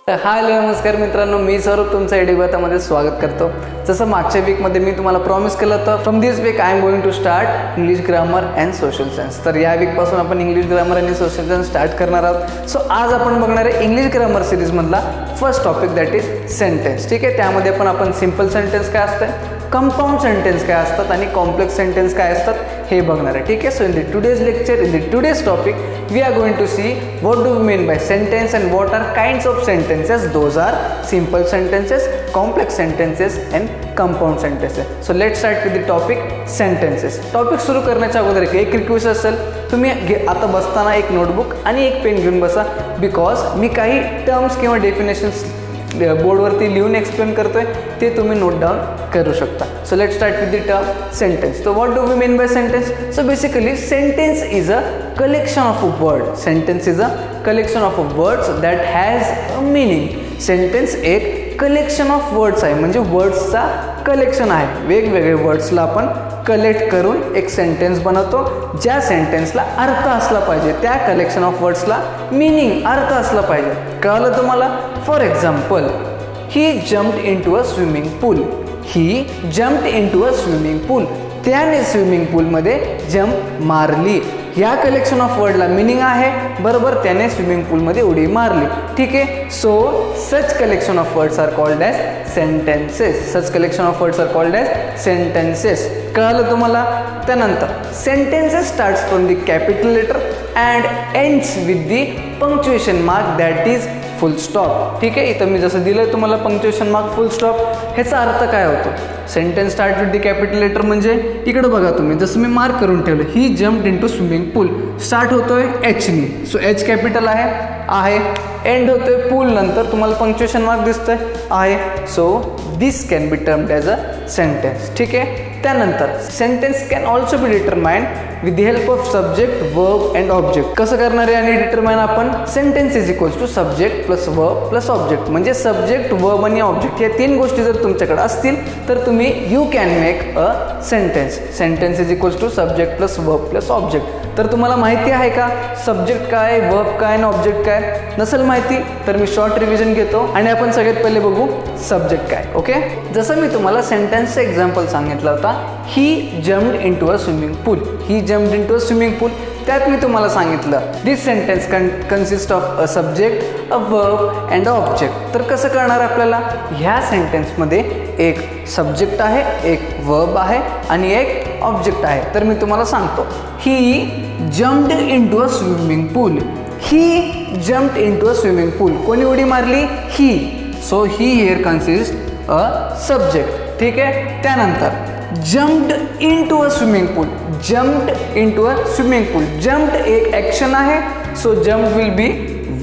हाय नमस्कार मित्रांनो, मी सौरभ तुमचं एडिगोतामध्ये स्वागत करतो. जसं मागच्या वीकमध्ये मी तुम्हाला प्रॉमिस केलं होतं, from this week I am going to start English grammar and social science. तर या वीकपासून आपण इंग्लिश ग्रामर आणि सोशल सायन्स स्टार्ट करणार आहोत. सो आज आपण बघणार आहे इंग्लिश ग्रामर सिरीजमधला first topic, that is sentence. ठीक आहे, त्यामध्ये पण आपण सिम्पल सेंटेन्स काय असतं, कंपाऊंड सेंटेन्स काय असतात आणि कॉम्प्लेक्स सेंटेन्स काय असतात हे बघणार आहे. ठीक आहे, so in the today's lecture, in the today's topic we are going to see what do we mean by sentence and what are kinds of sentences. Those are simple sentences, complex sentences and compound sentences. So let's start with the topic sentences. Topic सुरू करण्याच्या अगोदर एक request असेल, तुम्ही आता बसताना एक notebook आणि एक पेन घेऊन बसा, बिकॉज मी काही टर्म्स किंवा डेफिनेशन्स बोर्डवरती लिहून एक्सप्लेन करतोय, ते तुम्ही नोट डाऊन करू शकता. So let start with the term sentence. तो what do we mean by sentence? So basically sentence is a collection of word. Sentence is a collection of words that has a meaning. Sentence एक collection of words आहे, म्हणजे वर्ड्सचा collection आहे. वेगवेगळे वर्ड्सला आपण collect करून एक sentence बनवतो, ज्या सेंटेन्सला अर्थ असला पाहिजे, त्या कलेक्शन ऑफ वर्ड्सला मिनिंग अर्थ असला पाहिजे. कळलं तुम्हाला? For example, he jumped into a swimming pool. He jumped into a swimming pool. त्याने स्विमिंग पूलमध्ये जम्प मारली. ह्या कलेक्शन ऑफ वर्डला मिनिंग आहे, बरोबर, त्याने स्विमिंग पूलमध्ये उडी मारली. ठीक आहे, so such collection of words are called as sentences. Such collection of words are called as sentences. कळलं तुम्हाला? त्यानंतर sentences starts from the capital letter and ends with the punctuation mark, that is full stop. ठीक आहे, इथं मी जसं दिलं तुम्हाला punctuation mark, फुल stop, ह्याचा अर्थ काय होतो? Sentence start with the capital letter म्हणजे इकडं बघा तुम्ही, जसं मी मार्क करून ठेवलं, he jumped into swimming pool. Start होतोय एचनी, सो एच कॅपिटल आहे. एंड होतोय पूल नंतर, तुम्हाला पंक्च्युएशन मार्क दिसतोय आहे. So this can be termed as a sentence. ठीक आहे, त्यानंतर sentence can also be determined with the help of subject, verb and object. कसं करणार आहे आणि डिटरमाइन आपण? Sentence is equals to subject plus verb plus object. म्हणजे subject, verb आणि ऑब्जेक्ट या तीन गोष्टी जर तुमच्याकडे असतील तर तुम्ही you can make a sentence. Sentence is equals to subject plus verb plus object. तर तुम्हाला माहिती आहे का सब्जेक्ट काय, वर्ब काय आणि ऑब्जेक्ट काय? नसेल माहिती तर मी शॉर्ट रिव्हिजन घेतो आणि आपण सगळ्यात पहिले बघू सब्जेक्ट काय. ओके, जसं मी तुम्हाला सेंटेन्सचं एक्झाम्पल सांगितलं होता, he jumped into a swimming pool. He jumped into a swimming pool, त्यात मी तुम्हाला सांगितलं this sentence consist of a subject, a verb and a object. तर कसं करणार आपल्याला? ह्या सेंटेन्समध्ये एक सब्जेक्ट आहे, एक वर्ब आहे आणि एक ऑब्जेक्ट आहे. तर मी तुम्हाला सांगतो, he jumped into a swimming pool. He jumped into a swimming pool. कोणी उडी मारली? He. So he here consist a subject. ठीक आहे, त्यानंतर jumped into a swimming pool. Jumped into a swimming pool. Jumped एक ॲक्शन आहे, so jump will be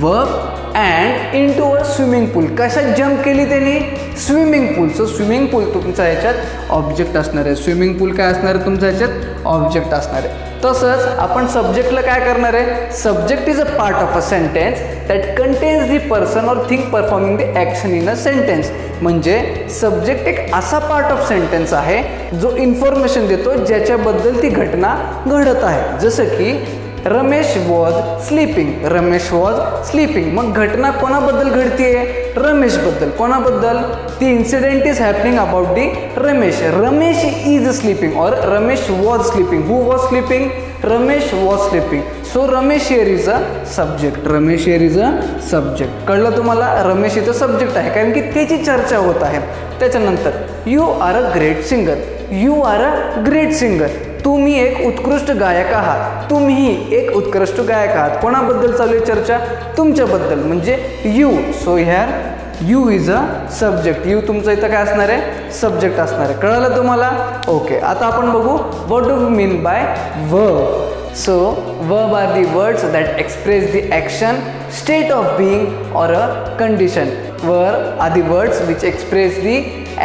verb and into a swimming pool. कशात jump केली त्यांनी? Swimming pool. So swimming pool तुमच्या ह्याच्यात ऑब्जेक्ट असणार आहे. स्विमिंग पूल काय असणार आहे तुमच्या ह्याच्यात? ऑब्जेक्ट असणार आहे. तसंच आपण सब्जेक्टला काय करणार आहे? Subject is a part of a sentence that contains the person or thing performing the action in a sentence. म्हणजे सब्जेक्ट एक असा पार्ट ऑफ सेंटेन्स आहे जो इन्फॉर्मेशन देतो ज्याच्याबद्दल ती घटना घडत आहे. जसं की Ramesh was sleeping. Ramesh was sleeping. मग घटना कोणाबद्दल घडतीये? रमेशबद्दल. कोणाबद्दल? ती incident is happening about the Ramesh. Ramesh is sleeping or Ramesh was sleeping. Who was sleeping? Ramesh was sleeping. So Ramesh here is a subject. Ramesh here is a subject. कळलं तुम्हाला? रमेश इथं सब्जेक्ट आहे कारण की त्याची चर्चा होत आहे. त्याच्यानंतर you are a great singer. You are a great singer. तुम्ही एक उत्कृष्ट गायक आहात. तुम्ही एक उत्कृष्ट गायक आहात. कोणाबद्दल चालू आहे चर्चा? तुमच्याबद्दल, म्हणजे you. So here you is a subject. You तुमचं इथं काय असणार आहे? सब्जेक्ट असणार आहे. कळलं तुम्हाला? ओके, आता आपण बघू what do we mean by verb. So verb are the words that express the action, state of being or a condition. Verb are the words which express the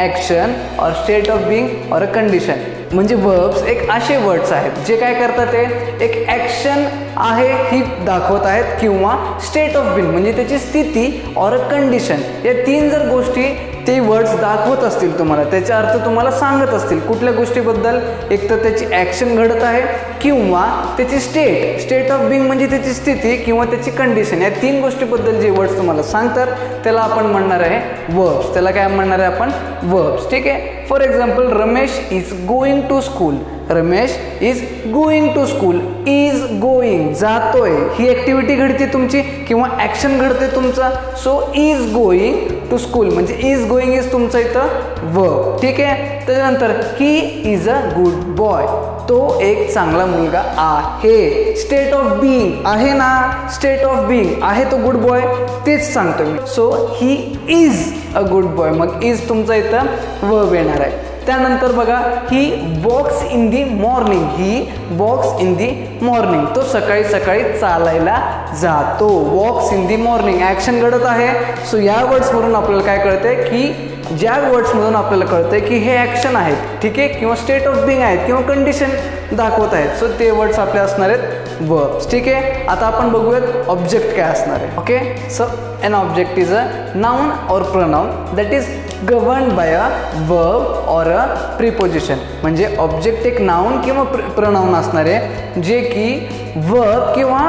action or state of being or a condition. म्हणजे verbs एक असे words आहेत जे काय करतात, ते एक action आहे ही दाखवत आहेत किंवा स्टेट ऑफ बीइंग म्हणजे त्याची स्थिती और अ कंडिशन, या तीन जर गोष्टी ते वर्ड्स दाखवत असतील तुम्हाला, त्याचा अर्थ तुम्हाला सांगत असतील कुठल्या गोष्टीबद्दल. एक तर त्याची ॲक्शन घडत आहे किंवा त्याची स्टेट ऑफ बिंग म्हणजे त्याची स्थिती किंवा त्याची कंडिशन, या 3 गोष्टीबद्दल जे वर्ड्स तुम्हाला सांगतात त्याला आपण म्हणणार आहे वर्ब्स. त्याला काय म्हणणार आहे आपण? वर्ब्स. ठीक आहे. For example, Ramesh is going to school. Ramesh is going to school. Is going जातोय, ही ॲक्टिव्हिटी घडते तुमची किंवा ॲक्शन घडते तुमचा. So is going to school म्हणजे इज गोइंग इज तुमचा इथं वर्ब. ठीक आहे. त्याच्यानंतर he is a good boy. तो एक चांगला मुलगा आहे. स्टेट ऑफ बिंग आहे ना, स्टेट ऑफ बिंग आहे तो गुड बॉय, तेच सांगतो मी. So he is a good boy, मग इज तुमचा इथं वर्ब येणार आहे. त्यानंतर बघा, he walks in the morning. He walks in the morning, तो सकाळी सकाळी चालायला जातो. Walks in the morning action घडत आहे. सो या वर्ड्सवरून आपल्याला काय कळतंय की ज्या वर्ड्समधून आपल्याला कळतंय की हे ॲक्शन आहेत, ठीक आहे, किंवा स्टेट ऑफ बिंग आहेत किंवा कंडिशन दाखवत आहेत, सो ते वर्ड्स आपले असणार आहेत वर्ब्स. ठीक आहे. आता आपण बघूयात ऑब्जेक्ट काय असणार आहे. Okay. So an object is a noun or pronoun that is governed by a verb or a preposition. म्हणजे ऑब्जेक्ट एक नाउन किंवा प्रोनाउन असणार आहे जे की वर्ब किंवा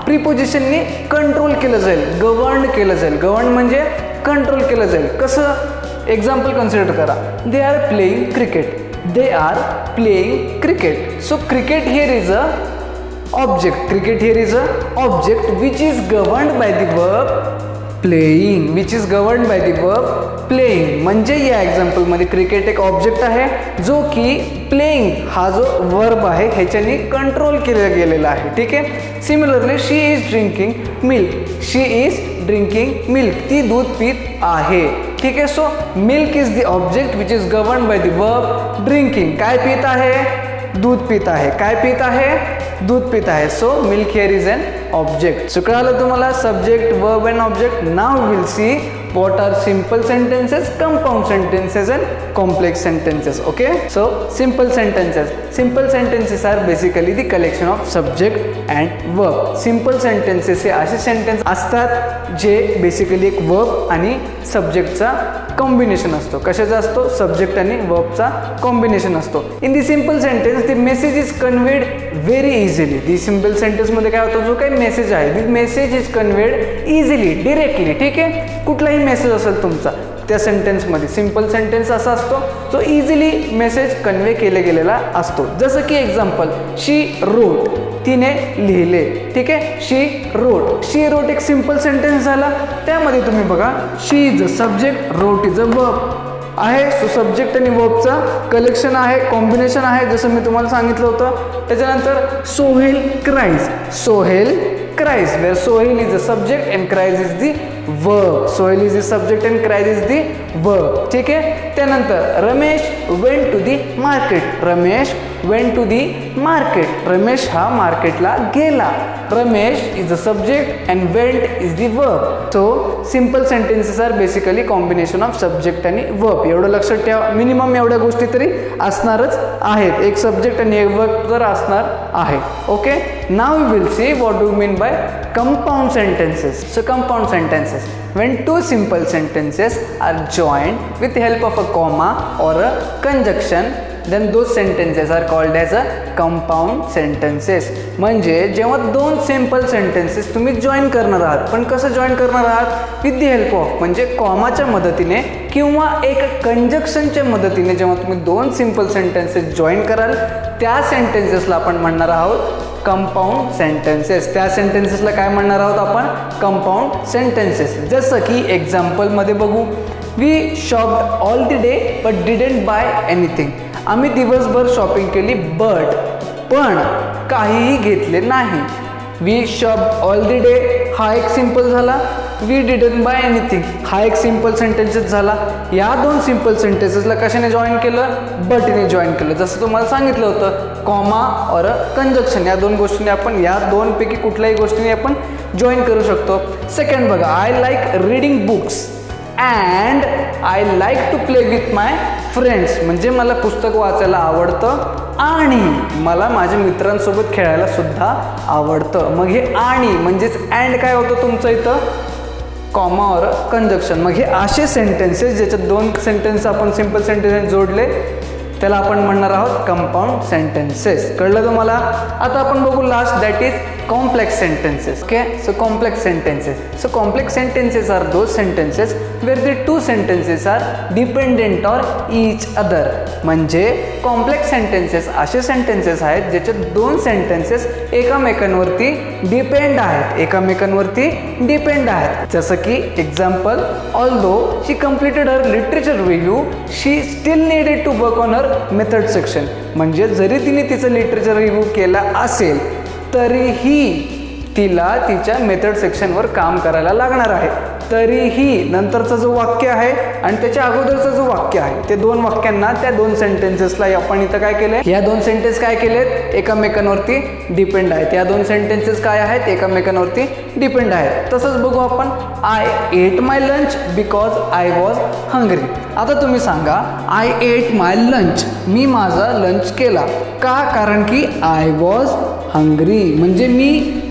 प्रिपोजिशनने कंट्रोल केलं जाईल, गवर्न्ड केलं जाईल. गवर्न म्हणजे कंट्रोल केलं जाईल. कसं? एक्झाम्पल कन्सिडर करा. They are playing cricket. They are playing cricket. So cricket here is a object. Cricket here is a object which is governed by the verb playing. Which is governed by the verb playing. म्हणजे या एक्झाम्पलमध्ये cricket एक object आहे जो की playing हा जो verb आहे ह्याच्याने कंट्रोल केला गेलेला आहे. ठीक आहे. Similarly, she is drinking milk. She is drinking milk. ती दूध पित आहे. ठीक आहे. So milk is the object which is governed by the verb drinking. काय पित आहे? दूध पित आहे. काय पित आहे? दूध पित आहे. So milk here is an object. So कळालं तुम्हाला subject, verb and object. Now will see what are simple sentences, compound sentences and complex sentences. Okay, so simple sentences are basically the collection of subject and verb. Simple sentences हे असे sentence असतात जे basically एक verb आणि सब्जेक्टचा combination असतो. कशाचा असतो? Subject आणि वर्बचा कॉम्बिनेशन असतो. In the simple sentence the message is conveyed very easily. The simple सेंटेन्समध्ये काय होतं? जो काही मेसेज आहे, the message is conveyed easily, directly. ठीक आहे. कुठलाही मेसेज असेल तुमचा त्या सेंटेन्समध्ये, सिम्पल सेंटेन्स असा असतो जो इझिली मेसेज कन्वे केले गेलेला असतो. जसं की एक्झाम्पल, शी रोट. तिने लिहिले. ठीक आहे. She wrote. शी रोट एक सिम्पल सेंटेन्स झाला. त्यामध्ये तुम्ही बघा, she is a subject, wrote is a verb आहे. सो सब्जेक्ट आणि वर्बचं कलेक्शन आहे, कॉम्बिनेशन आहे, जसं मी तुम्हाला सांगितलं होतं. त्याच्यानंतर Sohail cries. Sohail cries, where Sohail is the subject and cries is the verb. Sohail is the subject and cries is the verb. ठीक आहे. त्यानंतर Ramesh went to the market. Ramesh went to the market. Ramesh हा मार्केटला गेला. Ramesh is the subject and went is the verb. So simple sentences are basically combination of subject आणि verb. एवढं लक्षात ठेवा. मिनिमम एवढ्या गोष्टी तरी असणारच आहेत. एक सब्जेक्ट आणि एक वर्ब तर असणार आहे. Okay. Now we will see what do we mean by compound sentences. So compound sentences, when two simple sentences are joined with the help of a comma or a conjunction, then those sentences are called as a compound sentences. म्हणजे जेव्हा दोन simple sentences तुम्ही join करणार आहात, पण कसं join करणार आहात? विथ द हेल्प ऑफ, म्हणजे कॉमाच्या मदतीने किंवा एक कंजक्शनच्या मदतीने जेव्हा तुम्ही दोन सिम्पल सेंटेन्सेस जॉईन कराल, त्या सेंटेन्सेसला आपण म्हणणार आहोत कंपाऊंड सेंटेन्सेस. त्या सेंटेन्सेसला काय म्हणणार आहोत आपण? Compound sentences. जसं की एक्झाम्पलमध्ये बघू, we shopped all the day but didn't buy anything. आम्ही दिवसभर शॉपिंग केली पण काहीही घेतले नाही. We shopped all the day हा एक सिम्पल झाला. वी डिडंट बाय एनिथिंग हा एक सिम्पल सेंटेन्सेस झाला. या दोन सिम्पल सेंटेन्सेसला कशाने जॉईन केलं? बटने जॉईन केलं. जसं तुम्हाला सांगितलं होतं, कॉमा और कंजक्शन या दोन गोष्टींनी आपण, या दोनपैकी कुठल्याही गोष्टीने आपण जॉईन करू शकतो. सेकंड बघा, I like reading books and I like to play with my friends. म्हणजे मला पुस्तक वाचायला आवडतं आणि मला माझ्या मित्रांसोबत खेळायला सुद्धा आवडतं. मग हे आणि म्हणजेच अँड काय होतं तुमचं इथं? कॉमा और कंजक्शन. मग हे असे सेंटेन्सेस ज्याच्यात दोन सेंटेन्स आपण सिम्पल सेंटेन्स जोडले त्याला आपण म्हणणार आहोत कंपाऊंड सेंटेन्सेस. कळलं तुम्हाला. आता आपण बघू last, that is complex sentences. Okay, so complex sentences. So complex sentences are those sentences where the two sentences are dependent on each other. म्हणजे कॉम्प्लेक्स सेंटेन्सेस असे सेंटेन्सेस आहेत ज्याच्यात दोन सेंटेन्सेस एकमेकांवरती डिपेंड आहेत. जसं की example, although she completed her literature review she still needed to work on her method section. म्हणजे जरी तिने तिचं लिटरेचर रिव्ह्यू केला असेल तरीही तिला तिच्या मेथड सेक्शनवर काम करायला लागणार आहे. तरीही नंतरचं जो वाक्य आहे आणि त्याच्या अगोदरचं जो वाक्य आहे ते दोन वाक्यांना, त्या दोन सेंटेन्सेसला आपण इथं काय केलंय, या दोन सेंटेन्स काय केलेत, एकमेकांवरती डिपेंड आहेत. या दोन सेंटेन्सेस काय आहेत, एकमेकांवरती डिपेंड आहेत. तसंच बघू आपण, I at my lunch because I was hungry. आता तुम्ही सांगा, आय एट माय लंच, मी माझा लंच केला का, कारण की आय वॉज हंग्री, म्हणजे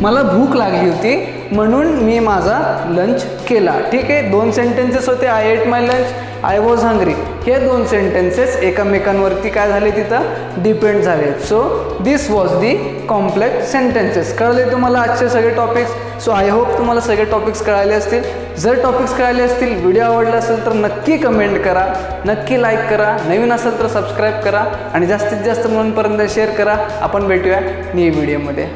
मला भूक लागली होती म्हणून मी माझा लंच केला. ठीक आहे, दोन सेंटेन्सेस होते, I at my lunch, I was hungry. हे दोन सेंटेन्सेस एकमेकांवरती काय झाले, तिथं डिपेंड झाले. So this was the complex sentences. कळले तुम्हाला आजचे सगळे टॉपिक्स. सो आय होप तुम्हाला सगळे टॉपिक्स कळाले असतील. जर टॉपिक्स कळाले असतील, व्हिडिओ आवडला असेल तर नक्की कमेंट करा, नक्की लाईक करा, नवीन असेल तर सबस्क्राईब करा आणि जास्तीत जास्त मुलांपर्यंत शेअर करा. आपण भेटूया न्यू व्हिडिओमध्ये.